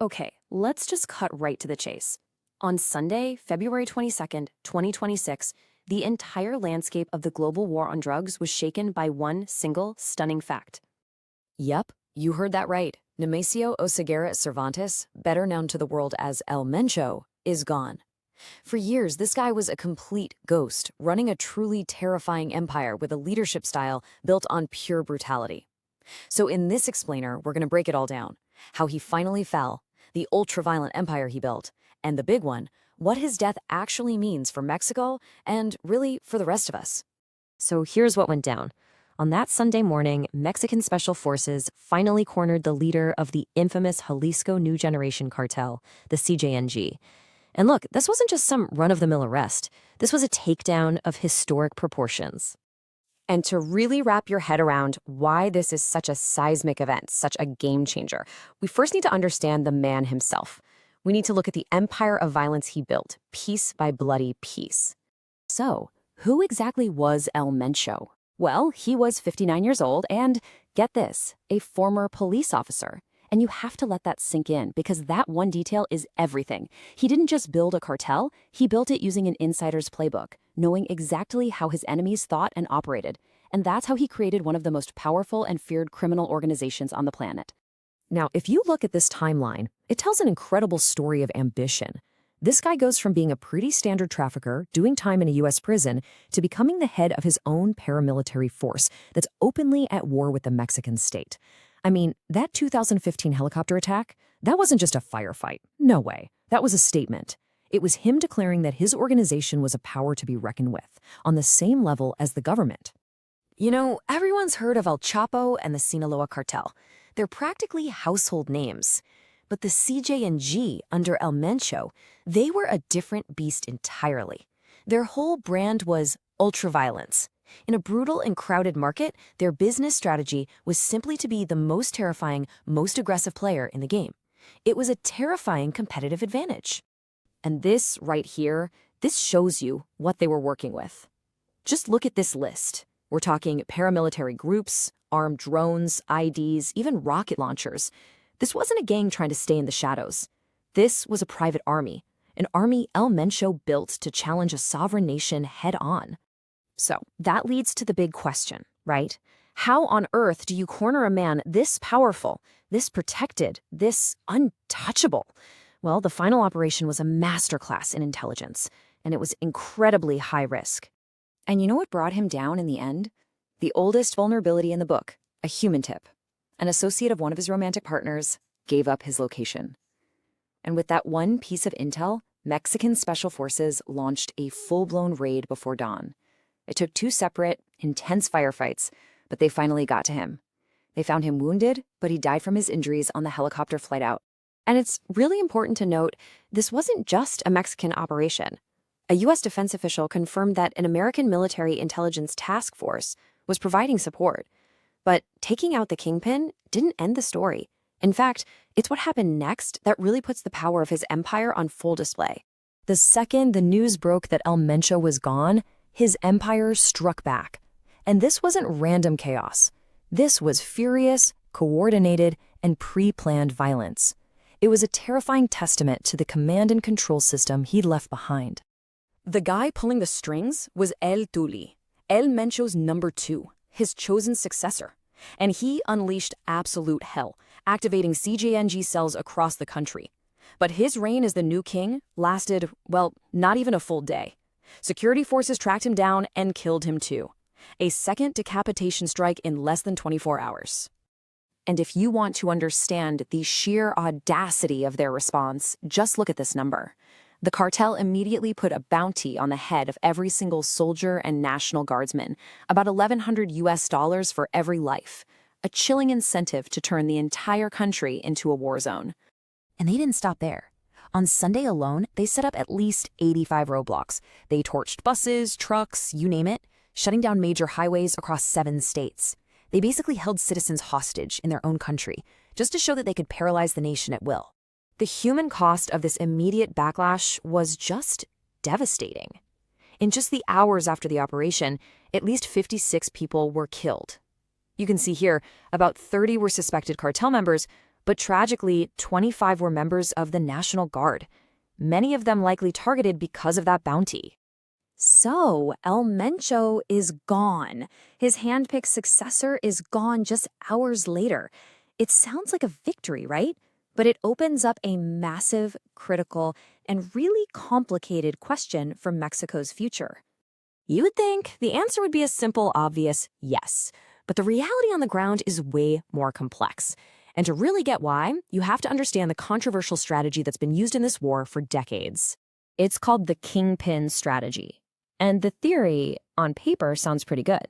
Okay, let's just cut right to the chase. On Sunday, February 22nd, 2026, the entire landscape of the global war on drugs was shaken by one single stunning fact. Yep, you heard that right. Nemesio Oseguera Cervantes, better known to the world as El Mencho, is gone. For years, this guy was a complete ghost, running a truly terrifying empire with a leadership style built on pure brutality. So in this explainer, we're going to break it all down. How he finally fell, the ultra-violent empire he built, and the big one, what his death actually means for Mexico and really for the rest of us. So here's what went down. On that Sunday morning, Mexican Special Forces finally cornered the leader of the infamous Jalisco New Generation Cartel, the CJNG. And look, this wasn't just some run-of-the-mill arrest. This was a takedown of historic proportions. And to really wrap your head around why this is such a seismic event, such a game changer, we first need to understand the man himself. We need to look at the empire of violence he built, piece by bloody piece. So, who exactly was El Mencho? Well, he was 59 years old and, get this, a former police officer. And you have to let that sink in because that one detail is everything. He didn't just build a cartel, he built it using an insider's playbook, knowing exactly how his enemies thought and operated. And that's how he created one of the most powerful and feared criminal organizations on the planet. Now, if you look at this timeline, it tells an incredible story of ambition. This guy goes from being a pretty standard trafficker, doing time in a U.S. prison, to becoming the head of his own paramilitary force that's openly at war with the Mexican state. I mean, that 2015 helicopter attack, that wasn't just a firefight. No way. That was a statement. It was him declaring that his organization was a power to be reckoned with, on the same level as the government. You know, everyone's heard of El Chapo and the Sinaloa Cartel. They're practically household names. But the CJ&G under El Mencho, they were a different beast entirely. Their whole brand was ultraviolence. In a brutal and crowded market, their business strategy was simply to be the most terrifying, most aggressive player in the game. It was a terrifying competitive advantage. And this right here, this shows you what they were working with. Just look at this list. We're talking paramilitary groups, armed drones, IDs, even rocket launchers. This wasn't a gang trying to stay in the shadows. This was a private army, an army El Mencho built to challenge a sovereign nation head-on. So that leads to the big question, right? How on earth do you corner a man this powerful, this protected, this untouchable? Well, the final operation was a masterclass in intelligence, and it was incredibly high risk. And you know what brought him down in the end? The oldest vulnerability in the book, a human tip. An associate of one of his romantic partners gave up his location. And with that one piece of intel, Mexican Special Forces launched a full-blown raid before dawn. It took 2 separate, intense firefights, but they finally got to him. They found him wounded, but he died from his injuries on the helicopter flight out. And it's really important to note, this wasn't just a Mexican operation. A U.S. defense official confirmed that an American military intelligence task force was providing support. But taking out the Kingpin didn't end the story. In fact, it's what happened next that really puts the power of his empire on full display. The second the news broke that El Mencho was gone, his empire struck back. And this wasn't random chaos. This was furious, coordinated, and pre-planned violence. It was a terrifying testament to the command and control system he'd left behind. The guy pulling the strings was El Tuli, El Mencho's number 2. His chosen successor, and he unleashed absolute hell, activating CJNG cells across the country. But his reign as the new king lasted, well, not even a full day. Security forces tracked him down and killed him too. A second decapitation strike in less than 24 hours. And if you want to understand the sheer audacity of their response, just look at this number. The cartel immediately put a bounty on the head of every single soldier and National Guardsman, about $1,100 for every life, a chilling incentive to turn the entire country into a war zone. And they didn't stop there. On Sunday alone, they set up at least 85 roadblocks. They torched buses, trucks, you name it, shutting down major highways across 7 states. They basically held citizens hostage in their own country, just to show that they could paralyze the nation at will. The human cost of this immediate backlash was just devastating. In just the hours after the operation, at least 56 people were killed. You can see here, about 30 were suspected cartel members, But tragically, 25 were members of the National Guard, many of them likely targeted because of that bounty. So, El Mencho is gone. His handpicked successor is gone just hours later. It sounds like a victory, right? But it opens up a massive, critical, and really complicated question for Mexico's future. You would think the answer would be a simple, obvious yes. But the reality on the ground is way more complex. And to really get why, you have to understand the controversial strategy that's been used in this war for decades. It's called the Kingpin strategy. And the theory, on paper, sounds pretty good.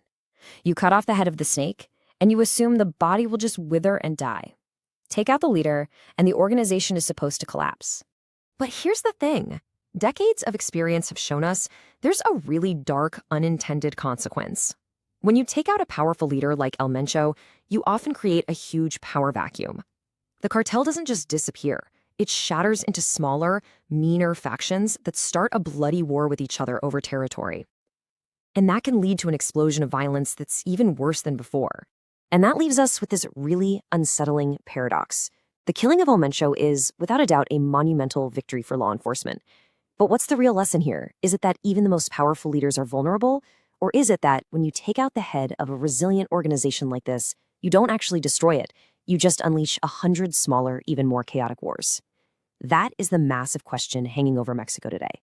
You cut off the head of the snake, and you assume the body will just wither and die. Take out the leader, and the organization is supposed to collapse. But here's the thing. Decades of experience have shown us there's a really dark, unintended consequence. When you take out a powerful leader like El Mencho, you often create a huge power vacuum. The cartel doesn't just disappear. It shatters into smaller, meaner factions that start a bloody war with each other over territory. And that can lead to an explosion of violence that's even worse than before. And that leaves us with this really unsettling paradox. The killing of El Mencho is, without a doubt, a monumental victory for law enforcement. But what's the real lesson here? Is it that even the most powerful leaders are vulnerable? Or is it that when you take out the head of a resilient organization like this, you don't actually destroy it, you just unleash 100 smaller, even more chaotic wars? That is the massive question hanging over Mexico today.